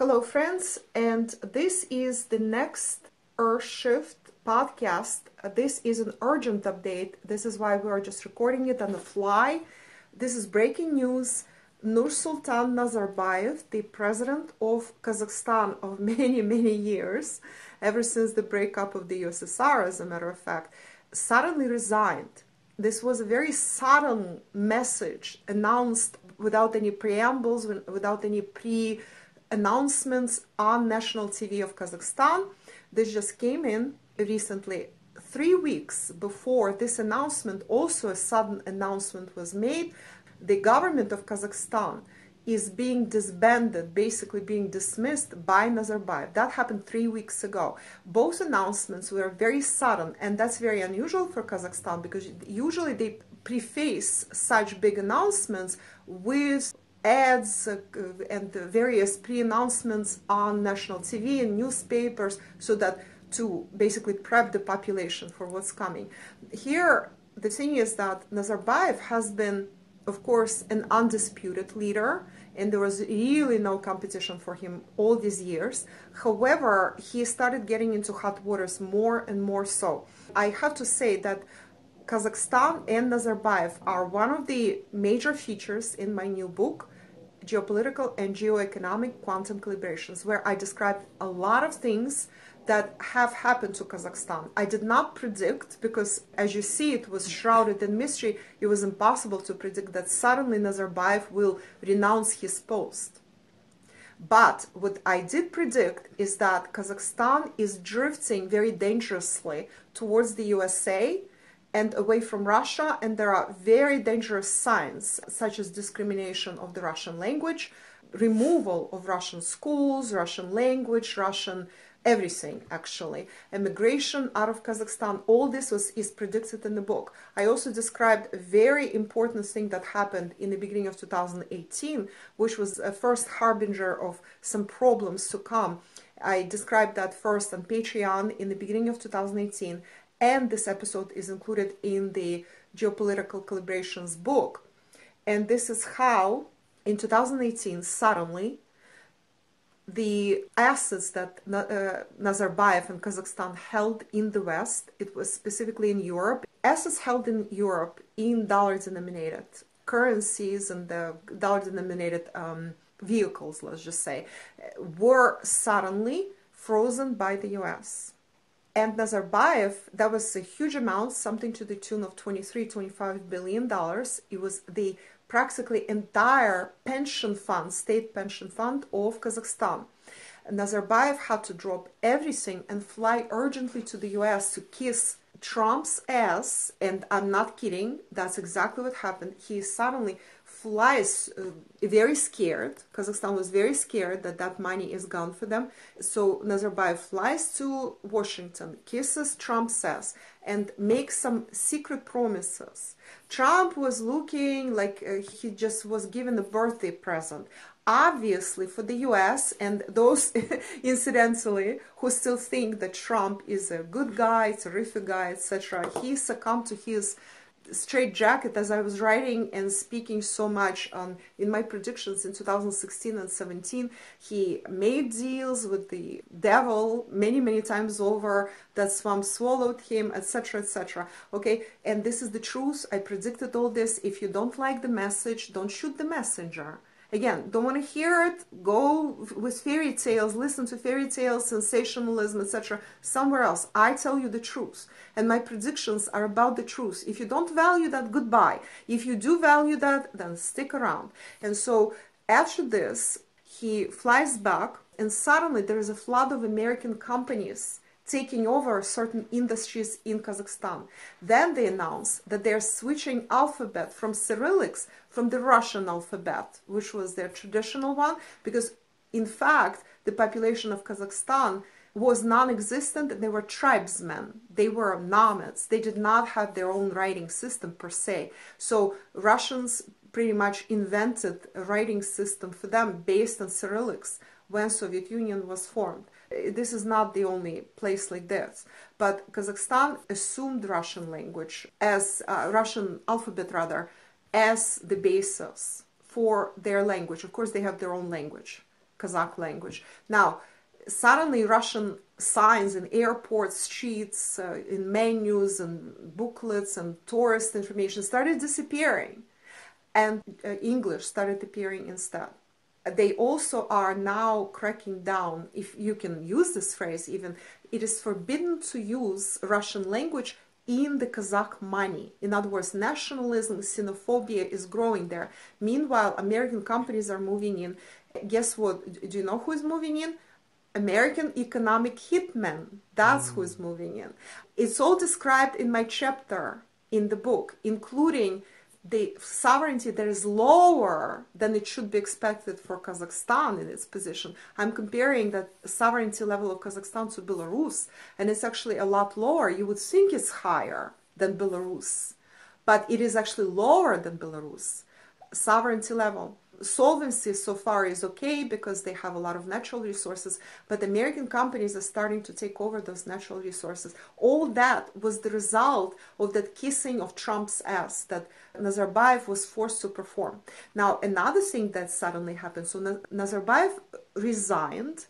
Hello friends, and this is the next Earthshift podcast. This is an urgent update. This is why we are just recording it on the fly. This is breaking news. Nursultan Nazarbayev, the president of Kazakhstan of many years, ever since the breakup of the USSR, as a matter of fact, suddenly resigned. This was a very sudden message announced without any preambles, without any announcements on national TV of Kazakhstan. This just came in recently. 3 weeks before this announcement, also a sudden announcement was made. The government of Kazakhstan is being disbanded, basically being dismissed by Nazarbayev. That happened 3 weeks ago. Both announcements were very sudden, and that's very unusual for Kazakhstan because usually they preface such big announcements with ads and various pre-announcements on national TV and newspapers, so that to basically prep the population for what's coming. Here, the thing is that Nazarbayev has been, of course, an undisputed leader, and there was really no competition for him all these years. However, he started getting into hot waters more and more so. I have to say that Kazakhstan and Nazarbayev are one of the major features in my new book, Geopolitical and Geoeconomic Quantum Calibrations, where I described a lot of things that have happened to Kazakhstan. I did not predict, because as you see, it was shrouded in mystery. It was impossible to predict that suddenly Nazarbayev will renounce his post. But what I did predict is that Kazakhstan is drifting very dangerously towards the USA and away from Russia, and there are very dangerous signs, such as discrimination of the Russian language, removal of Russian schools, Russian language, Russian everything, actually. Immigration out of Kazakhstan, all this is predicted in the book. I also described a very important thing that happened in the beginning of 2018, which was a first harbinger of some problems to come. I described that first on Patreon in the beginning of 2018, and this episode is included in the Geopolitical Calibrations book. And this is how, in 2018, suddenly, the assets that Nazarbayev and Kazakhstan held in the West, it was specifically in Europe, assets held in Europe in dollar-denominated currencies and the dollar-denominated vehicles, let's just say, were suddenly frozen by the US. And Nazarbayev, that was a huge amount, something to the tune of $23–25 billion. It was the practically entire pension fund, state pension fund of Kazakhstan. Nazarbayev had to drop everything and fly urgently to the US to kiss Trump's ass, and I'm not kidding, that's exactly what happened. He suddenly flies very scared. Kazakhstan was very scared that that money is gone for them. So Nazarbayev flies to Washington, kisses Trump's ass, and makes some secret promises. Trump was looking like he just was given a birthday present. Obviously, for the US and those, incidentally, who still think that Trump is a good guy, terrific guy, etc., he succumbed to his straitjacket, as I was writing and speaking so much in my predictions in 2016 and 17. He made deals with the devil many times over. That swamp swallowed him, etc., etc. Okay, and this is the truth. I predicted all this. If you don't like the message, don't shoot the messenger. Again, don't want to hear it, go with fairy tales, listen to fairy tales, sensationalism, etc. somewhere else. I tell you the truth, and my predictions are about the truth. If you don't value that, goodbye. If you do value that, then stick around. And so after this, he flies back, and suddenly there is a flood of American companies taking over certain industries in Kazakhstan. Then they announce that they're switching alphabet from Cyrillics, from the Russian alphabet, which was their traditional one, because in fact the population of Kazakhstan was non-existent, and they were tribesmen. They were nomads. They did not have their own writing system per se. So Russians pretty much invented a writing system for them based on Cyrillics when Soviet Union was formed. This is not the only place like this, but Kazakhstan assumed Russian language as Russian alphabet rather as the basis for their language. Of course, they have their own language. Kazakh language. Now, suddenly Russian signs in airport streets, in menus and booklets and tourist information started disappearing, and English started appearing instead. They also are now cracking down, if you can use this phrase even, it is forbidden to use Russian language in the Kazakh money. In other words, nationalism, xenophobia is growing there. Meanwhile, American companies are moving in. Guess what? Do you know who is moving in? American economic hitmen. That's who is moving in. It's all described in my chapter in the book, including the sovereignty that is lower than it should be expected for Kazakhstan in its position. I'm comparing the sovereignty level of Kazakhstan to Belarus, and it's actually a lot lower. You would think it's higher than Belarus, but it is actually lower than Belarus. Sovereignty level. Solvency so far is okay because they have a lot of natural resources, but American companies are starting to take over those natural resources. All that was the result of that kissing of Trump's ass that Nazarbayev was forced to perform. Now, another thing that suddenly happened, so Nazarbayev resigned,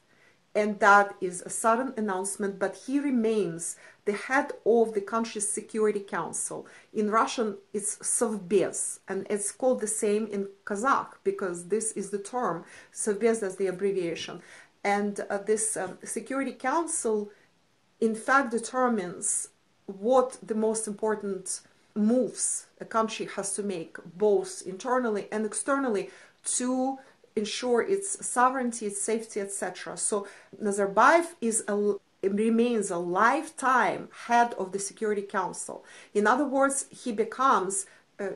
and that is a sudden announcement, but he remains the head of the country's Security Council. In Russian, it's Совбез, and it's called the same in Kazakh, because this is the term, Совбез as the abbreviation. And this Security Council, in fact, determines what the most important moves a country has to make, both internally and externally, to ensure its sovereignty, its safety, etc. So Nazarbayev remains a lifetime head of the Security Council. In other words, he becomes,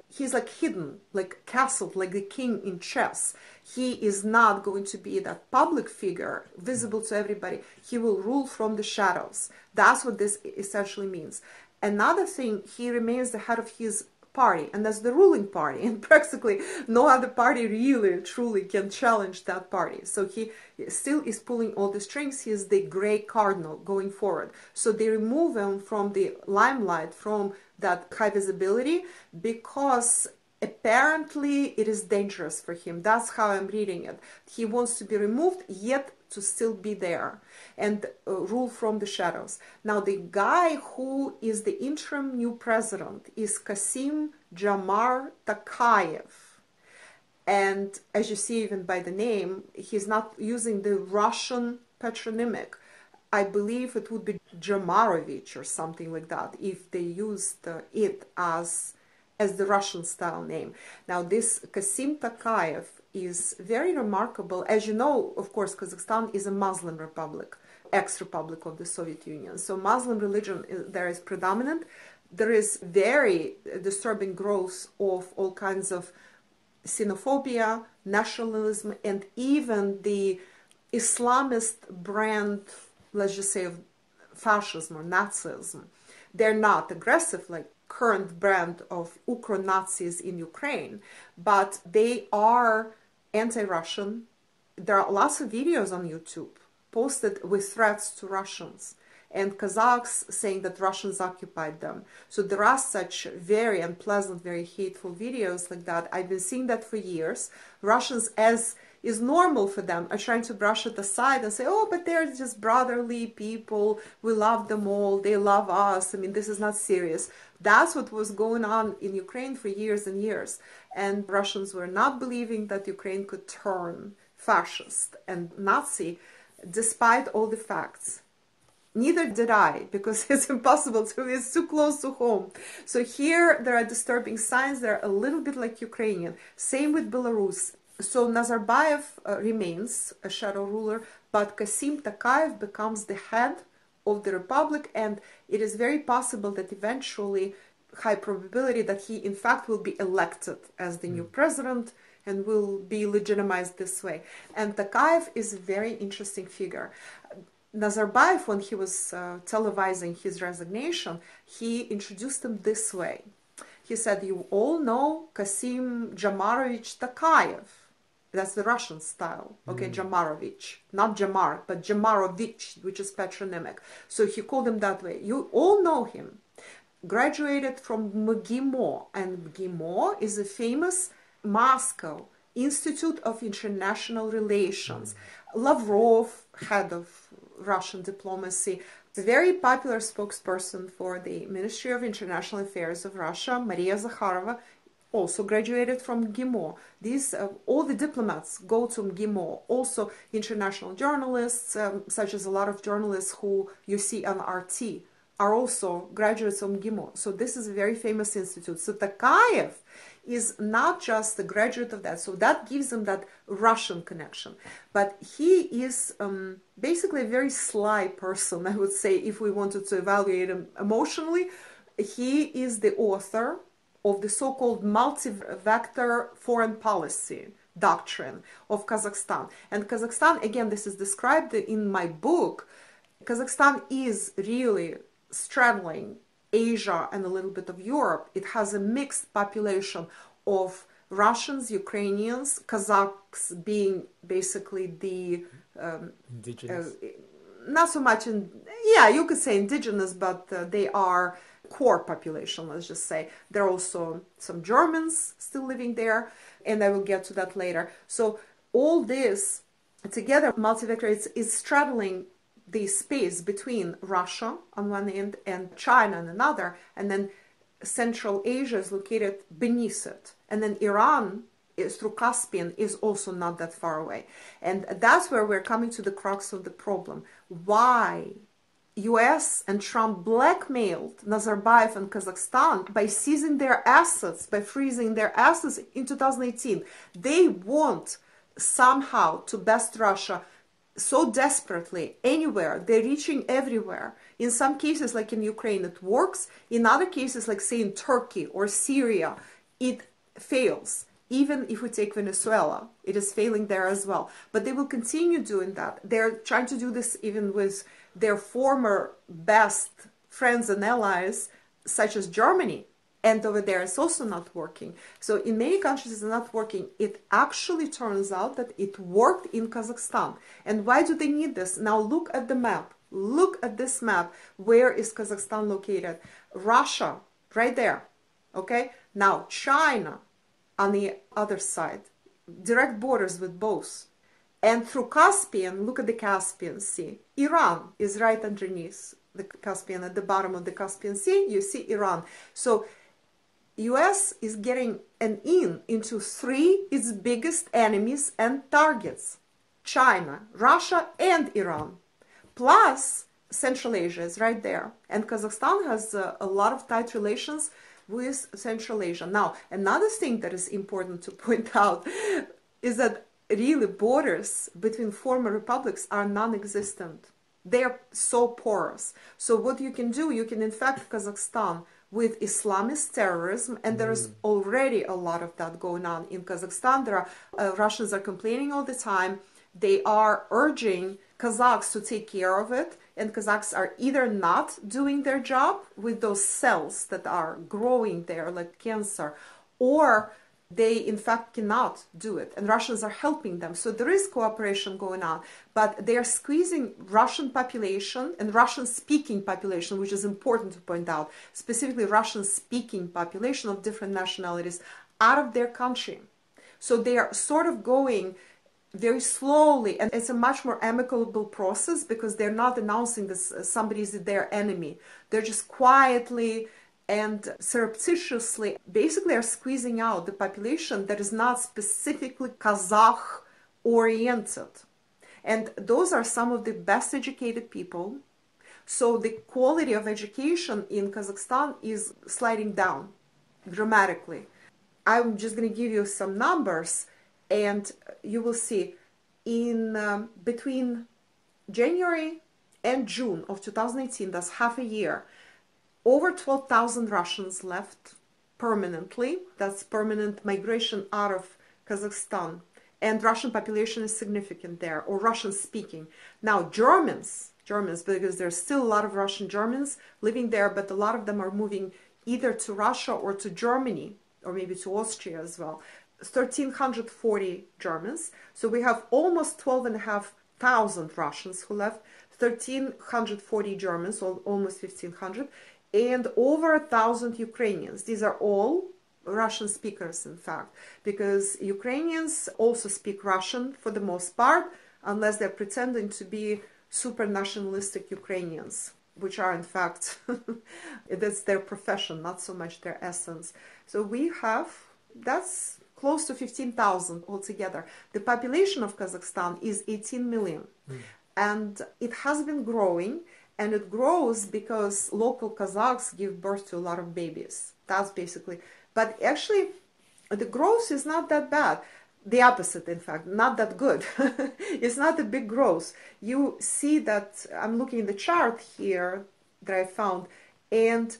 he's like hidden, like castled, like the king in chess. He is not going to be that public figure, visible to everybody. He will rule from the shadows. That's what this essentially means. Another thing, he remains the head of his party, and that's the ruling party, and practically no other party really truly can challenge that party. So he still is pulling all the strings. He is the gray cardinal going forward. So they remove him from the limelight, from that high visibility, because apparently it is dangerous for him. That's how I'm reading it. He wants to be removed, yet to still be there and rule from the shadows. Now, the guy who is the interim new president is Kassym-Jomart Tokayev. And as you see, even by the name, he's not using the Russian patronymic. I believe it would be Jomarovich or something like that if they used it as the Russian style name. Now, this Kassym Tokayev is very remarkable. As you know, of course, Kazakhstan is a Muslim republic, ex-republic of the Soviet Union. So Muslim religion there is predominant. There is very disturbing growth of all kinds of xenophobia, nationalism, and even the Islamist brand, let's just say, of fascism or Nazism. They're not aggressive like current brand of Ukro-Nazis in Ukraine, but they are anti-Russian. There are lots of videos on YouTube posted with threats to Russians and Kazakhs saying that Russians occupied them. So there are such very unpleasant, very hateful videos like that. I've been seeing that for years. Russians, as is normal for them, are trying to brush it aside and say, oh, but they're just brotherly people. We love them all. They love us. I mean, this is not serious. That's what was going on in Ukraine for years and years. And Russians were not believing that Ukraine could turn fascist and Nazi, despite all the facts. Neither did I, because it's impossible to, it's too close to home. So here there are disturbing signs. They're a little bit like Ukrainian. Same with Belarus. So Nazarbayev remains a shadow ruler, but Kassym Tokayev becomes the head of the republic, and it is very possible that eventually, high probability that he in fact will be elected as the new president and will be legitimized this way. And Tokayev is a very interesting figure. Nazarbayev, when he was televising his resignation, he introduced him this way. He said, you all know Kassym Jomarovich Tokayev. That's the Russian style. Okay, Jomarovich. Not Jamar, but Jomarovich, which is patronymic. So he called him that way. You all know him. Graduated from MGIMO. And MGIMO is a famous Moscow Institute of International Relations. Lavrov, head of Russian diplomacy, a very popular spokesperson for the Ministry of International Affairs of Russia, Maria Zakharova, also graduated from MGIMO. These all the diplomats go to MGIMO. Also, international journalists, such as a lot of journalists who you see on RT, are also graduates of MGIMO. So this is a very famous institute. So Tokayev is not just a graduate of that. So that gives him that Russian connection. But he is basically a very sly person, I would say, if we wanted to evaluate him emotionally. He is the author of the so-called multi-vector foreign policy doctrine of Kazakhstan. And Kazakhstan, again, this is described in my book, Kazakhstan is really straddling Asia and a little bit of Europe. It has a mixed population of Russians, Ukrainians, Kazakhs being basically the indigenous. Not so much yeah, you could say indigenous, but they are core population, let's just say. There are also some Germans still living there, and I will get to that later. So all this together, multi-vector, is straddling the space between Russia on one end and China on another, and then Central Asia is located beneath it. And then Iran is through Caspian is also not that far away. And that's where we're coming to the crux of the problem. Why US and Trump blackmailed Nazarbayev and Kazakhstan by seizing their assets, by freezing their assets in 2018. They want somehow to best Russia so desperately anywhere. They're reaching everywhere. In some cases, like in Ukraine, it works. In other cases, like say in Turkey or Syria, it fails. Even if we take Venezuela, it is failing there as well. But they will continue doing that. They're trying to do this even with their former best friends and allies, such as Germany. And over there, it's also not working. So in many countries, it's not working. It actually turns out that it worked in Kazakhstan. And why do they need this? Now look at the map. Look at this map. Where is Kazakhstan located? Russia, right there. Okay? Now China on the other side. Direct borders with both. And through Caspian, look at the Caspian Sea. Iran is right underneath the Caspian. At the bottom of the Caspian Sea, you see Iran. So US is getting an in into three its biggest enemies and targets: China, Russia, and Iran. Plus, Central Asia is right there. And Kazakhstan has a lot of tight relations with Central Asia. Now, another thing that is important to point out is that really borders between former republics are non-existent. They are so porous. So what you can do, you can infect Kazakhstan with Islamist terrorism, and there is already a lot of that going on in Kazakhstan. There are Russians are complaining all the time. They are urging Kazakhs to take care of it, and Kazakhs are either not doing their job with those cells that are growing there like cancer, or they in fact cannot do it, and Russians are helping them. So there is cooperation going on, but they are squeezing Russian population and Russian-speaking population, which is important to point out, specifically Russian-speaking population of different nationalities, out of their country. So they are sort of going very slowly, and it's a much more amicable process because they're not announcing this somebody is their enemy. They're just quietly and surreptitiously basically are squeezing out the population that is not specifically Kazakh oriented. And those are some of the best educated people. So the quality of education in Kazakhstan is sliding down dramatically. I'm just going to give you some numbers, and you will see in between January and June of 2018, that's half a year, over 12,000 Russians left permanently. That's permanent migration out of Kazakhstan. And Russian population is significant there, or Russian speaking. Now Germans, because there's still a lot of Russian Germans living there, but a lot of them are moving either to Russia or to Germany, or maybe to Austria as well. 1,340 Germans. So we have almost 12,500 Russians who left, 1,340 Germans, almost 1,500, and over 1,000 Ukrainians. These are all Russian speakers, in fact, because Ukrainians also speak Russian for the most part. unless they're pretending to be super nationalistic Ukrainians, which are in fact, that's their profession, not so much their essence. So we have, that's close to 15,000 altogether. The population of Kazakhstan is 18 million. And it has been growing, and it grows because local Kazakhs give birth to a lot of babies. That's basically, but actually the growth is not that bad. The opposite, in fact, not that good. It's not a big growth. You see that, I'm looking at the chart here that I found, and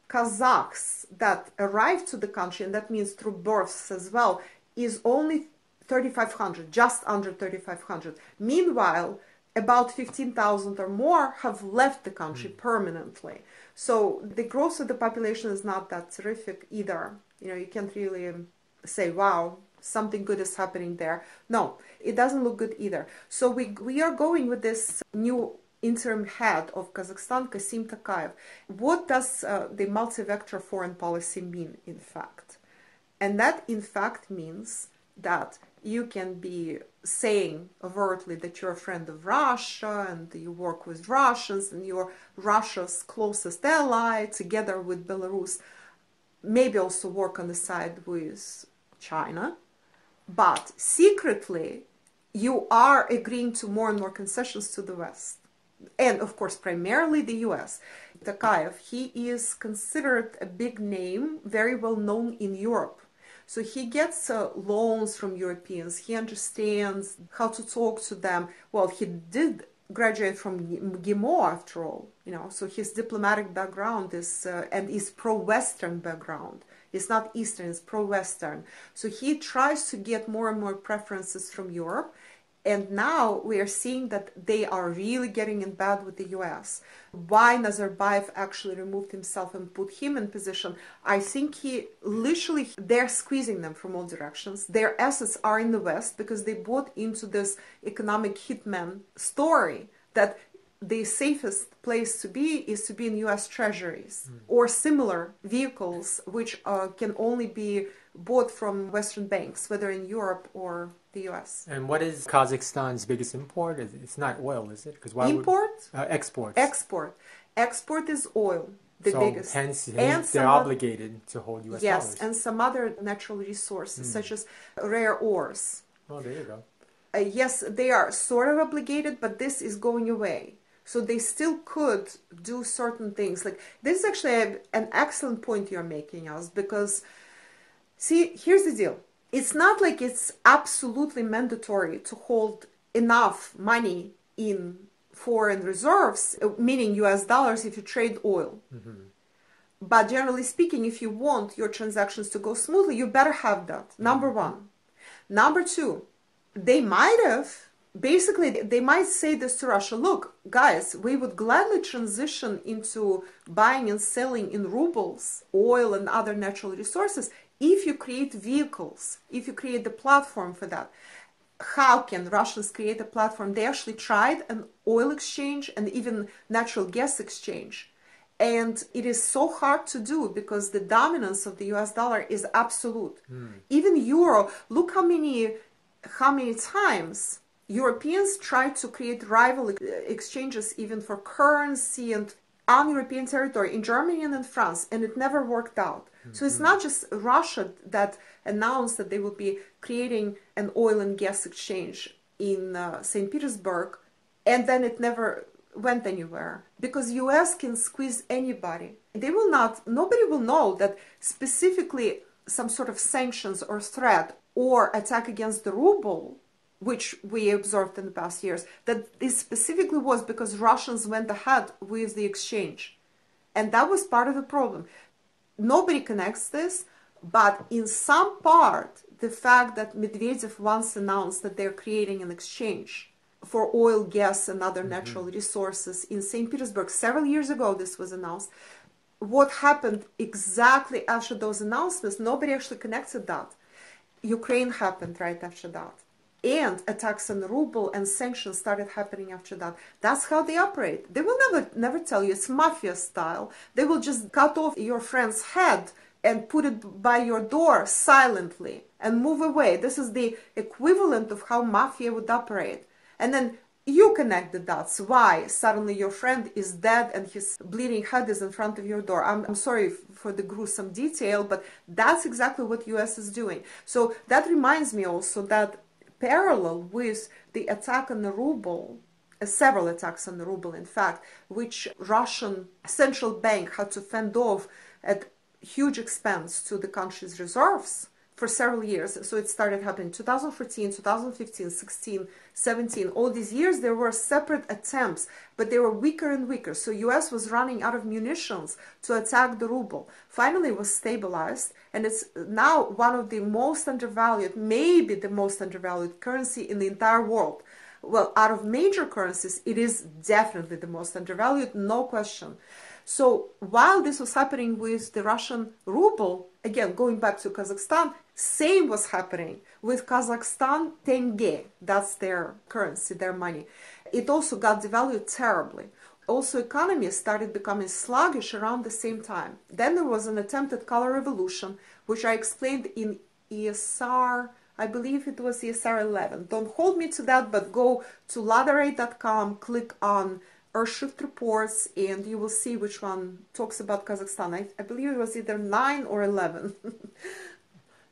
Kazakhs that arrived to the country, and that means through births as well, is only 3,500, just under 3,500. Meanwhile, about 15,000 or more have left the country permanently. So the growth of the population is not that terrific either. You know, you can't really say, wow, something good is happening there. No, it doesn't look good either. So we are going with this new interim head of Kazakhstan, Kasim Tokayev. What does the multi-vector foreign policy mean, in fact? And that, in fact, means that you can be saying overtly that you're a friend of Russia and you work with Russians and you're Russia's closest ally together with Belarus, maybe also work on the side with China, but secretly you are agreeing to more and more concessions to the West. And of course, primarily the US. Tokayev, he is considered a big name, very well known in Europe. So he gets loans from Europeans. He understands how to talk to them. Well, he did graduate from MGIMO after all, you know, so his diplomatic background is, and is pro-Western background. It's not Eastern, it's pro-Western. So he tries to get more and more preferences from Europe. And now we are seeing that they are really getting in bed with the US. Why Nazarbayev actually removed himself and put him in position, I think he literally, they're squeezing them from all directions. Their assets are in the West because they bought into this economic hitman story that the safest place to be is to be in US treasuries or similar vehicles which can only be bought from Western banks, whether in Europe or the US. And what is Kazakhstan's biggest import? It's not oil, is it? Because why import? Exports. Export is oil, the biggest. Hence they're obligated to hold US dollars. Yes, and some other natural resources, such as rare ores. Oh, there you go. Yes, they are sort of obligated, but this is going away. So they still could do certain things. Like, this is actually an excellent point you're making, us, because, see, here's the deal. It's not like it's absolutely mandatory to hold enough money in foreign reserves, meaning US dollars, if you trade oil. But generally speaking, if you want your transactions to go smoothly, you better have that, number one. Number two, they might have, basically, they might say this to Russia, look, guys, we would gladly transition into buying and selling in rubles, oil and other natural resources, if you create vehicles, if you create the platform for that. How can Russians create a platform? They actually tried an oil exchange and even natural gas exchange. And it is so hard to do because the dominance of the US dollar is absolute. Even euro, look how many times Europeans tried to create rival exchanges even for currency and on European territory, in Germany and in France, and it never worked out. So it's not just Russia that announced that they would be creating an oil and gas exchange in St. Petersburg, and then it never went anywhere. Because US can squeeze anybody. They will not, nobody will know that specifically some sort of sanctions or threat or attack against the ruble, which we observed in the past years, that this specifically was because Russians went ahead with the exchange. And that was part of the problem. Nobody connects this, but in some part, the fact that Medvedev once announced that they're creating an exchange for oil, gas, and other natural resources in St. Petersburg, several years ago this was announced. What happened exactly after those announcements, nobody actually connected that. Ukraine happened right after that. And attacks on the ruble and sanctions started happening after that. That's how they operate. They will never tell you. It's mafia style. They will just cut off your friend's head and put it by your door silently and move away. This is the equivalent of how mafia would operate. And then you connect the dots. Why suddenly your friend is dead and his bleeding head is in front of your door? I'm sorry for the gruesome detail, but that's exactly what US is doing. So that reminds me also that parallel with the attack on the ruble, several attacks on the ruble, in fact, which Russian central bank had to fend off at huge expense to the country's reserves for several years. So it started happening 2014, 2015, 16, 17. All these years there were separate attempts, but they were weaker and weaker. So US was running out of munitions to attack the ruble. Finally it was stabilized, and it's now one of the most undervalued, maybe the most undervalued currency in the entire world. Well, out of major currencies, it is definitely the most undervalued, no question. So while this was happening with the Russian ruble, again, going back to Kazakhstan, same was happening with Kazakhstan tenge. That's their currency, their money. It also got devalued terribly. Also, economies started becoming sluggish around the same time. Then there was an attempted color revolution, which I explained in ESR, I believe it was ESR 11. Don't hold me to that, but go to Ladare.com, click on Earthshift reports, and you will see which one talks about Kazakhstan. I believe it was either 9 or 11.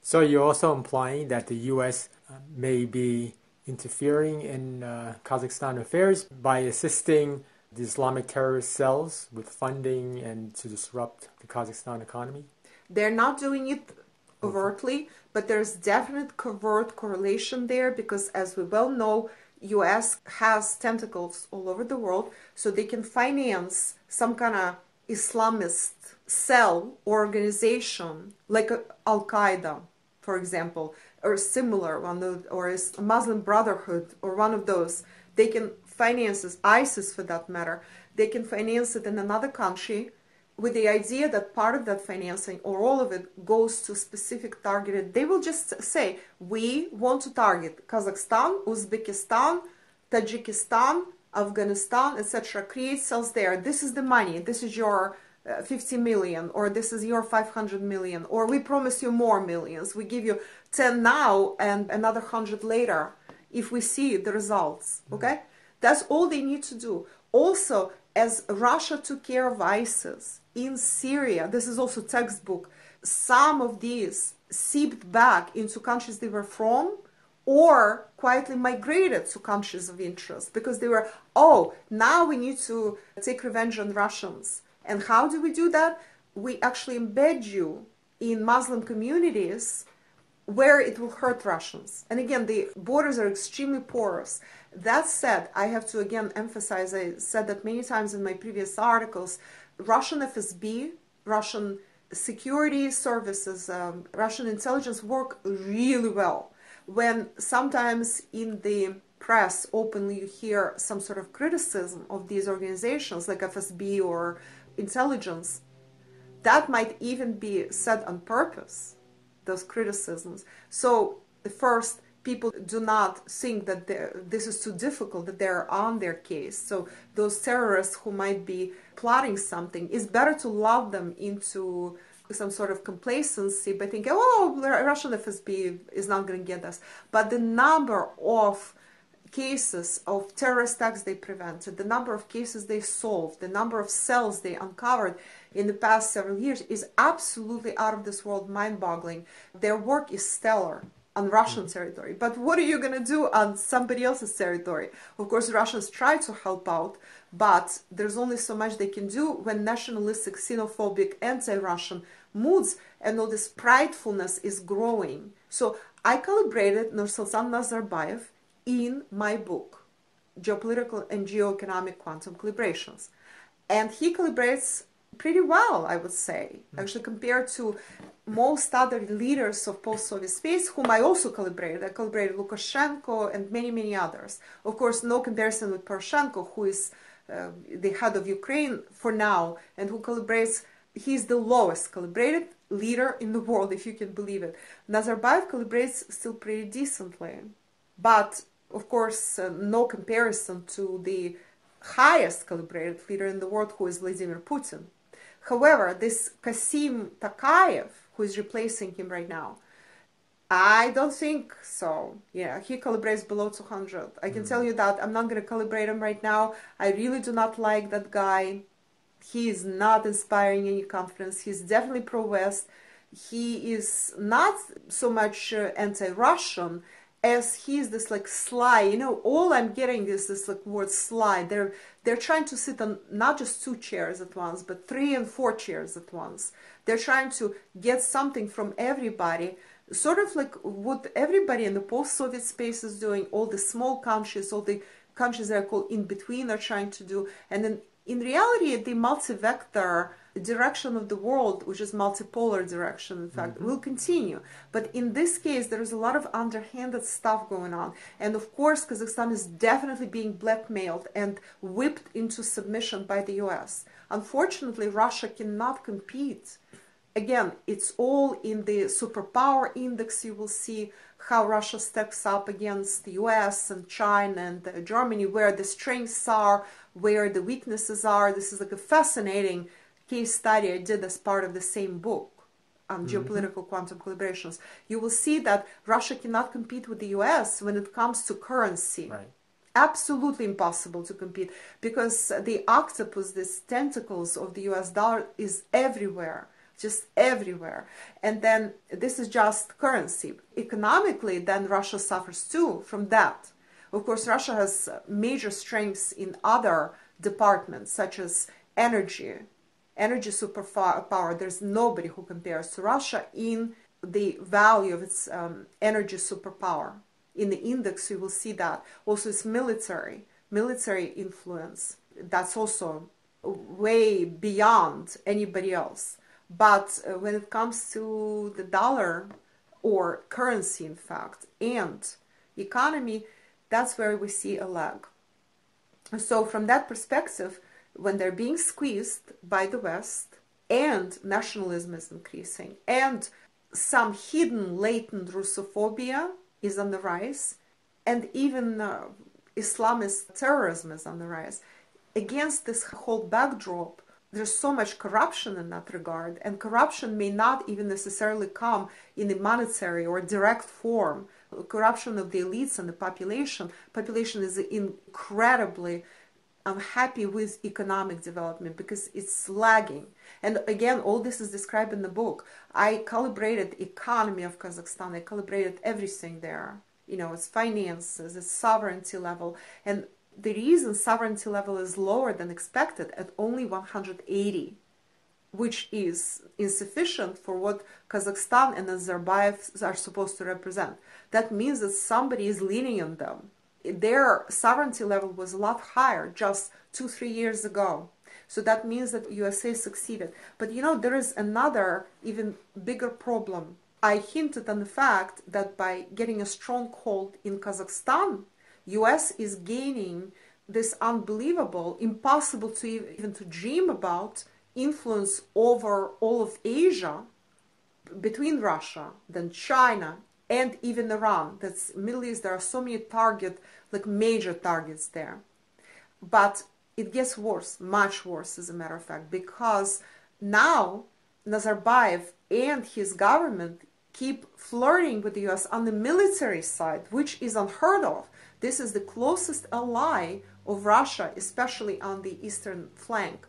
So you're also implying that the U.S. May be interfering in Kazakhstan affairs by assisting the Islamic terrorist cells with funding and to disrupt the Kazakhstan economy? They're not doing it overtly, but there's definite covert correlation there because, as we well know, US has tentacles all over the world, so they can finance some kind of Islamist cell or organization like Al-Qaeda, for example, or similar one, or a Muslim Brotherhood, or one of those. They can finance ISIS, for that matter. They can finance it in another country with the idea that part of that financing or all of it goes to specific targeted. They will just say, we want to target Kazakhstan, Uzbekistan, Tajikistan, Afghanistan, etc. Create cells there. This is the money. This is your 50 million, or this is your 500 million, or we promise you more millions. We give you 10 now and another 100 later if we see the results. Okay? That's all they need to do. Also, as Russia took care of ISIS in Syria, this is also textbook, some of these seeped back into countries they were from or quietly migrated to countries of interest because they were, oh, now we need to take revenge on Russians. And how do we do that? We actually embed you in Muslim communities where it will hurt Russians. And again, the borders are extremely porous. That said, I have to again emphasize, I said that many times in my previous articles, Russian FSB, Russian security services, Russian intelligence work really well. When sometimes in the press openly you hear some sort of criticism of these organizations like FSB or intelligence, that might even be said on purpose, those criticisms. So first, people do not think that this is too difficult, that they're on their case. So those terrorists who might be plotting something, it's better to lull them into some sort of complacency by thinking, oh, Russian FSB is not going to get us. But the number of cases of terrorist attacks they prevented, the number of cases they solved, the number of cells they uncovered in the past several years is absolutely out of this world, mind-boggling. Their work is stellar on Russian territory. But what are you going to do on somebody else's territory? Of course, Russians try to help out, but there's only so much they can do when nationalistic, xenophobic, anti-Russian moods and all this pridefulness is growing. So I calibrated Nursultan Nazarbayev in my book, Geopolitical and Geoeconomic Quantum Calibrations. And he calibrates pretty well, I would say, actually compared to most other leaders of post-Soviet space, whom I also calibrated. I calibrated Lukashenko and many, many others. Of course, no comparison with Poroshenko, who is the head of Ukraine for now, and who calibrates, he's the lowest calibrated leader in the world, if you can believe it. Nazarbayev calibrates still pretty decently, but of course, no comparison to the highest calibrated leader in the world, who is Vladimir Putin. However, this Kasim Takayev, who is replacing him right now, I don't think so. Yeah, he calibrates below 200. I can tell you that. I'm not going to calibrate him right now. I really do not like that guy. He is not inspiring any confidence. He's definitely pro-West. He is not so much anti-Russian as he is this like sly. You know, all I'm getting is this like word sly. They're trying to sit on not just 2 chairs at once, but 3 and 4 chairs at once. They're trying to get something from everybody, sort of like what everybody in the post-Soviet space is doing. All the small countries, all the countries that are called in between are trying to do, and then in reality, the multi-vector direction of the world, which is multipolar direction, in fact, will continue. But in this case, there is a lot of underhanded stuff going on. And of course, Kazakhstan is definitely being blackmailed and whipped into submission by the US. Unfortunately, Russia cannot compete. Again, it's all in the superpower index. You will see how Russia stacks up against the US and China and Germany, where the strengths are, where the weaknesses are. This is like a fascinating case study I did as part of the same book on geopolitical quantum calibrations. You will see that Russia cannot compete with the US when it comes to currency. Right. Absolutely impossible to compete, because the octopus, these tentacles of the US dollar, is everywhere. Just everywhere. And then this is just currency. Economically, then Russia suffers too from that. Of course, Russia has major strengths in other departments, such as energy superpower. There's nobody who compares to Russia in the value of its energy superpower. In the index, you will see that. Also, its military influence. That's also way beyond anybody else. But when it comes to the dollar, or currency in fact, and economy, that's where we see a lag. So from that perspective, when they're being squeezed by the West, and nationalism is increasing, and some hidden latent Russophobia is on the rise, and even Islamist terrorism is on the rise, against this whole backdrop, there's so much corruption in that regard, and corruption may not even necessarily come in a monetary or direct form. Corruption of the elites and the population. Population is incredibly unhappy with economic development because it's lagging. And again, all this is described in the book. I calibrated economy of Kazakhstan. I calibrated everything there. You know, its finances, its sovereignty level, and the reason sovereignty level is lower than expected at only 180, which is insufficient for what Kazakhstan and Nazarbayev are supposed to represent. That means that somebody is leaning on them. Their sovereignty level was a lot higher just 2-3 years ago. So that means that USA succeeded. But you know, there is another even bigger problem. I hinted on the fact that by getting a stronghold in Kazakhstan, US is gaining this unbelievable, impossible to even to dream about influence over all of Asia, between Russia, then China, and even Iran. That's Middle East. There are so many major targets there. But it gets worse, much worse, as a matter of fact, because now Nazarbayev and his government keep flirting with the US on the military side, which is unheard of. This is the closest ally of Russia, especially on the eastern flank.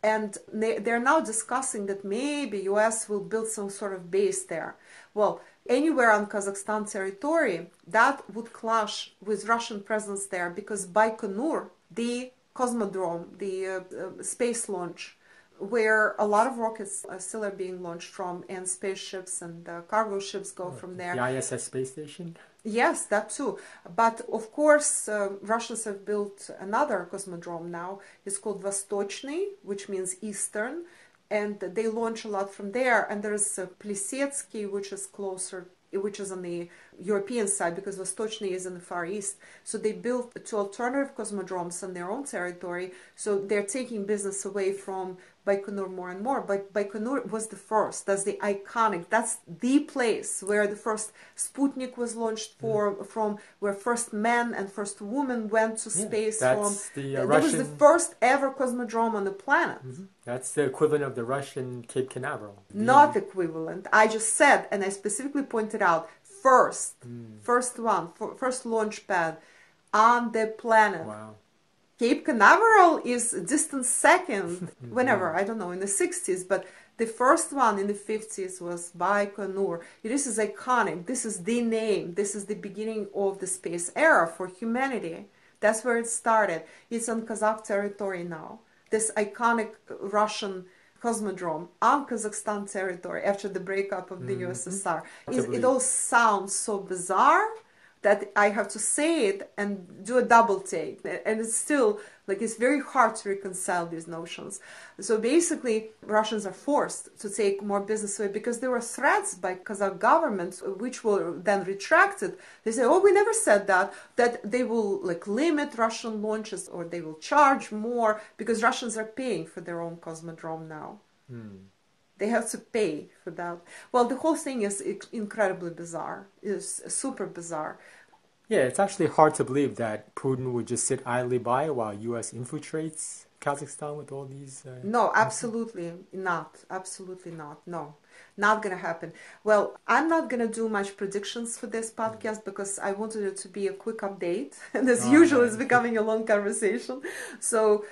And they're now discussing that maybe US will build some sort of base there. Well, anywhere on Kazakhstan territory, that would clash with Russian presence there, because Baikonur, the cosmodrome, the space launch, where a lot of rockets still are being launched from, and spaceships and cargo ships go from there. The ISS space station? Yes, that too. But of course, Russians have built another cosmodrome now. It's called Vostochny, which means eastern, and they launch a lot from there. And there's Plesetsky, which is closer, which is on the European side, because Vostochny is in the Far East. So they built 2 alternative cosmodromes on their own territory. So they're taking business away from Baikonur more and more. But Baikonur was the first. That's the iconic. That's the place where the first Sputnik was launched from, where first men and first women went to space from. That was the first ever cosmodrome on the planet. That's the equivalent of the Russian Cape Canaveral. Not equivalent. I just said, and I specifically pointed out, first one, first launch pad on the planet. Wow. Cape Canaveral is a distant second, whenever, I don't know, in the 60s, but the first one in the 50s was Baikonur. This is iconic. This is the name. This is the beginning of the space era for humanity. That's where it started. It's on Kazakh territory now. This iconic Russian cosmodrome on Kazakhstan territory after the breakup of the USSR. It all sounds so bizarre that I have to say it and do a double take. And it's still, like, it's very hard to reconcile these notions. So basically, Russians are forced to take more business away because there were threats by Kazakh government, which were then retracted. They say, oh, we never said that they will, like, limit Russian launches or they will charge more because Russians are paying for their own cosmodrome now. They have to pay for that. Well, the whole thing is incredibly bizarre. It's super bizarre. Yeah, it's actually hard to believe that Putin would just sit idly by while U.S. infiltrates Kazakhstan with all these... No, absolutely not. Absolutely not. No, not going to happen. Well, I'm not going to do much predictions for this podcast because I wanted it to be a quick update. And as usual, it's becoming a long conversation. So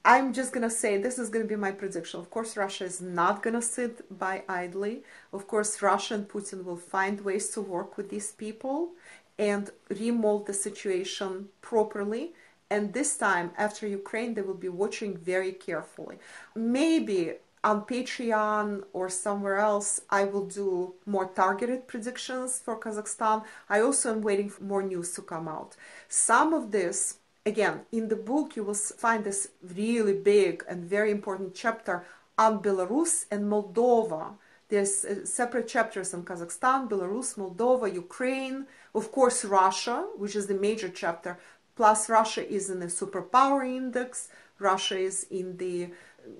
I'm just going to say this is going to be my prediction. Of course, Russia is not going to sit by idly. Of course, Russia and Putin will find ways to work with these people and remold the situation properly. And this time, after Ukraine, they will be watching very carefully. Maybe on Patreon or somewhere else, I will do more targeted predictions for Kazakhstan. I also am waiting for more news to come out. Some of this, again, in the book, you will find this really big and very important chapter on Belarus and Moldova. There's separate chapters on Kazakhstan, Belarus, Moldova, Ukraine, of course, Russia, which is the major chapter. Plus, Russia is in the superpower index. Russia is in the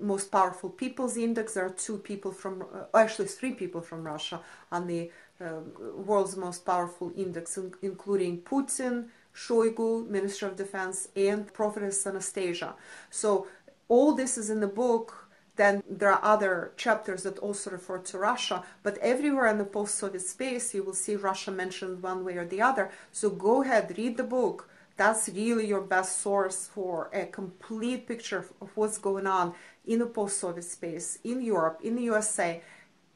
most powerful people's index. There are three people from Russia on the world's most powerful index, including Putin, Shoigu, Minister of Defense, and Prophetess Anastasia. So all this is in the book. Then there are other chapters that also refer to Russia, but everywhere in the post-Soviet space, you will see Russia mentioned one way or the other. So go ahead, read the book. That's really your best source for a complete picture of what's going on in the post-Soviet space, in Europe, in the USA,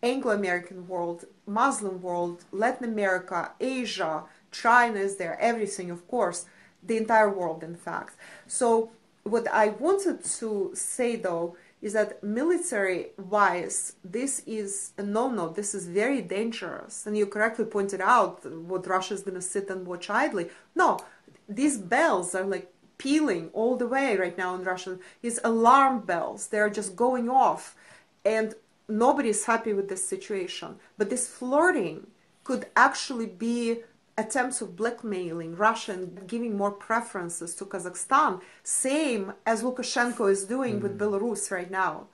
Anglo-American world, Muslim world, Latin America, Asia, China is there, everything, of course, the entire world, in fact. So what I wanted to say, though, is that military-wise, this is a no-no. This is very dangerous. And you correctly pointed out what Russia is going to sit and watch idly. No, these bells are like pealing all the way right now in Russia. These alarm bells, they're just going off. And nobody's happy with this situation. But this flirting could actually be attempts of blackmailing Russia and giving more preferences to Kazakhstan, same as Lukashenko is doing with Belarus right now.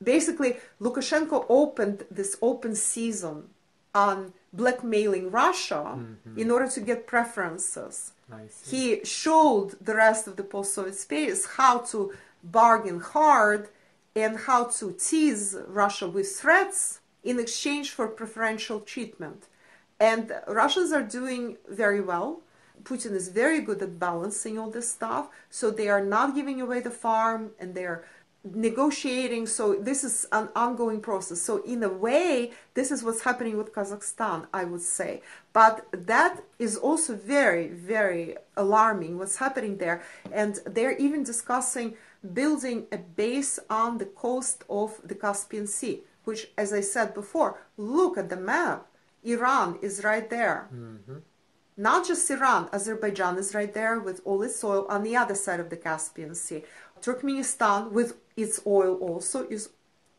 Basically, Lukashenko opened this open season on blackmailing Russia in order to get preferences. He showed the rest of the post-Soviet space how to bargain hard and how to tease Russia with threats in exchange for preferential treatment. And Russians are doing very well. Putin is very good at balancing all this stuff. So they are not giving away the farm and they're negotiating. So this is an ongoing process. So in a way, this is what's happening with Kazakhstan, I would say. But that is also very, very alarming what's happening there. And they're even discussing building a base on the coast of the Caspian Sea, which, as I said before, look at the map. Iran is right there. Not just Iran, Azerbaijan is right there with all its oil on the other side of the Caspian Sea. Turkmenistan with its oil also is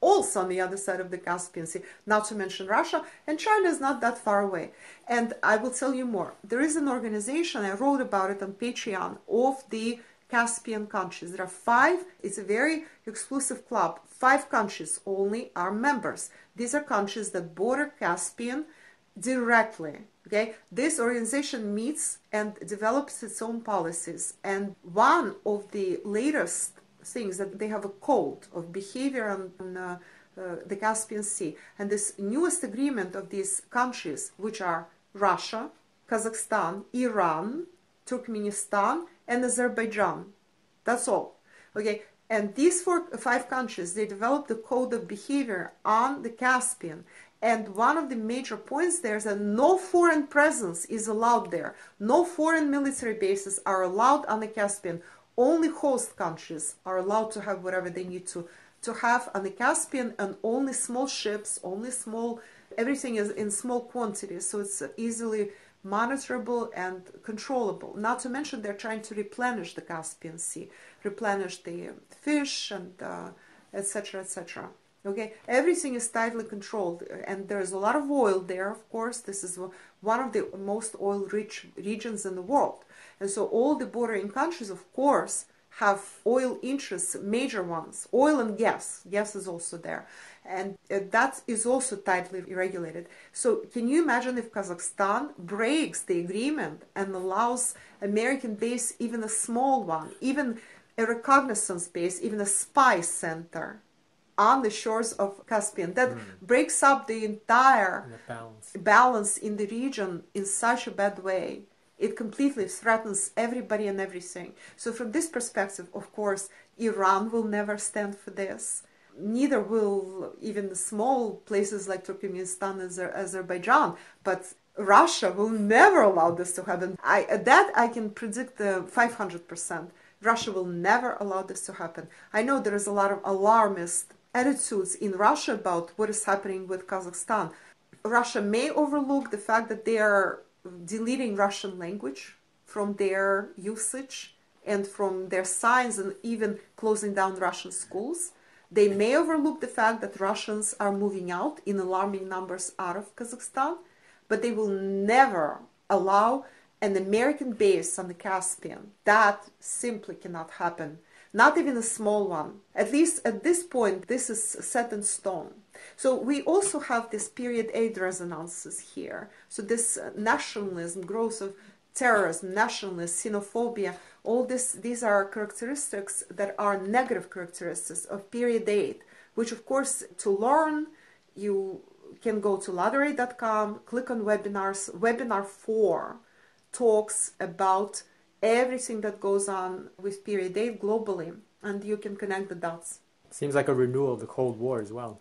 also on the other side of the Caspian Sea, not to mention Russia, and China is not that far away. And I will tell you more. There is an organization, I wrote about it on Patreon, of the Caspian countries. There are 5, it's a very exclusive club. 5 countries only are members. These are countries that border Caspian directly. Okay, this organization meets and develops its own policies, and one of the latest things that they have a code of behavior on the Caspian Sea, and this newest agreement of these countries, which are Russia, Kazakhstan, Iran, Turkmenistan, and Azerbaijan. That's all. Okay, and these five countries, they developed the code of behavior on the Caspian. And one of the major points there is that no foreign presence is allowed there. No foreign military bases are allowed on the Caspian. Only host countries are allowed to have whatever they need to have on the Caspian, and only small ships, only small, everything is in small quantities, so it's easily monitorable and controllable. Not to mention they're trying to replenish the Caspian Sea, replenish the fish and etc., etc. Okay, everything is tightly controlled, and there's a lot of oil there, of course. This is one of the most oil-rich regions in the world. And so all the bordering countries, of course, have oil interests, major ones, oil and gas. Gas is also there. And that is also tightly regulated. So can you imagine if Kazakhstan breaks the agreement and allows American base, even a small one, even a reconnaissance base, even a spy center on the shores of Caspian, that breaks up the entire balance in the region in such a bad way. It completely threatens everybody and everything. So from this perspective, of course, Iran will never stand for this. Neither will even small places like Turkmenistan and Azerbaijan. But Russia will never allow this to happen. I can predict 500%. Russia will never allow this to happen. I know there is a lot of alarmist attitudes in Russia about what is happening with Kazakhstan. Russia may overlook the fact that they are deleting Russian language from their usage and from their signs, and even closing down Russian schools. They may overlook the fact that Russians are moving out in alarming numbers out of Kazakhstan, but they will never allow an American base on the Caspian. That simply cannot happen. Not even a small one. At least at this point, this is set in stone. So we also have this period A resonances here. So this nationalism, growth of terrorism, nationalism, xenophobia, all these are characteristics that are negative characteristics of period 8, which of course to learn, you can go to Lottery.com, click on webinars. Webinar 4 talks about everything that goes on with period 8 globally, and you can connect the dots. Seems like a renewal of the Cold War as well.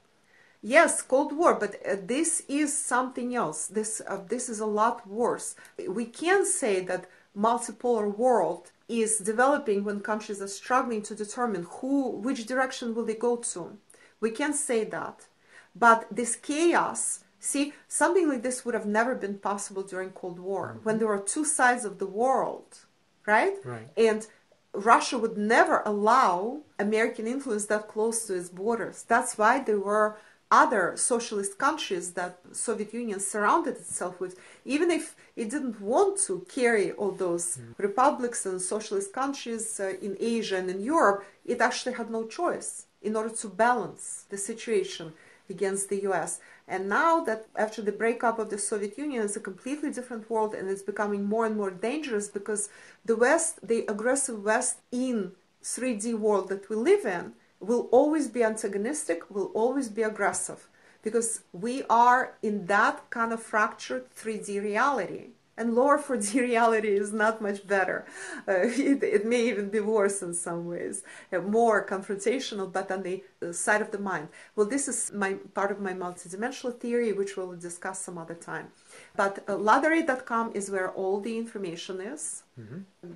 Yes, Cold War, but this is something else. This is a lot worse. We can say that multipolar world is developing when countries are struggling to determine which direction will they go to. We can say that. But this chaos, see, something like this would have never been possible during Cold War, when there were two sides of the world. Right? And Russia would never allow American influence that close to its borders. That's why there were other socialist countries that Soviet Union surrounded itself with. Even if it didn't want to carry all those republics and socialist countries in Asia and in Europe, it actually had no choice in order to balance the situation against the US. And now that after the breakup of the Soviet Union, it's a completely different world, and it's becoming more and more dangerous because the West, the aggressive West in 3D world that we live in, will always be antagonistic, will always be aggressive, because we are in that kind of fractured 3D reality. And lower 4D reality is not much better. It may even be worse in some ways, more confrontational, but on the side of the mind. Well, this is part of my multidimensional theory, which we'll discuss some other time. But Lottery.com is where all the information is.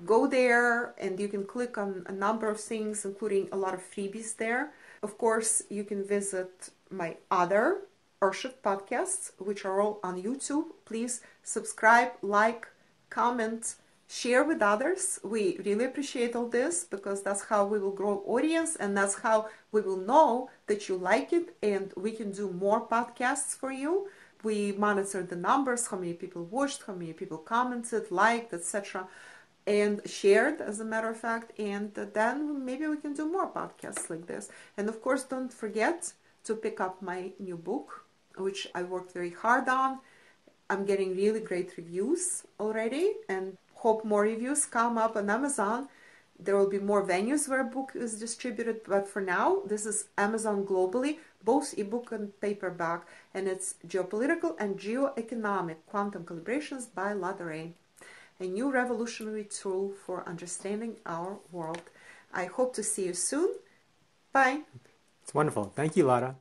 Go there and you can click on a number of things, including a lot of freebies there. Of course, you can visit my other Urshift podcasts, which are all on YouTube. Please subscribe, like, comment, share with others. We really appreciate all this, because that's how we will grow audience, and that's how we will know that you like it, and we can do more podcasts for you. We monitor the numbers, how many people watched, how many people commented, liked, etc., and shared, as a matter of fact, and then maybe we can do more podcasts like this. And of course, don't forget to pick up my new book, which I worked very hard on. I'm getting really great reviews already, and hope more reviews come up on Amazon. There will be more venues where a book is distributed, but for now, this is Amazon globally, both ebook and paperback, and it's Geopolitical and Geoeconomic Quantum Calibrations by Lada Rain, a new revolutionary tool for understanding our world. I hope to see you soon. Bye. It's wonderful. Thank you, Lada.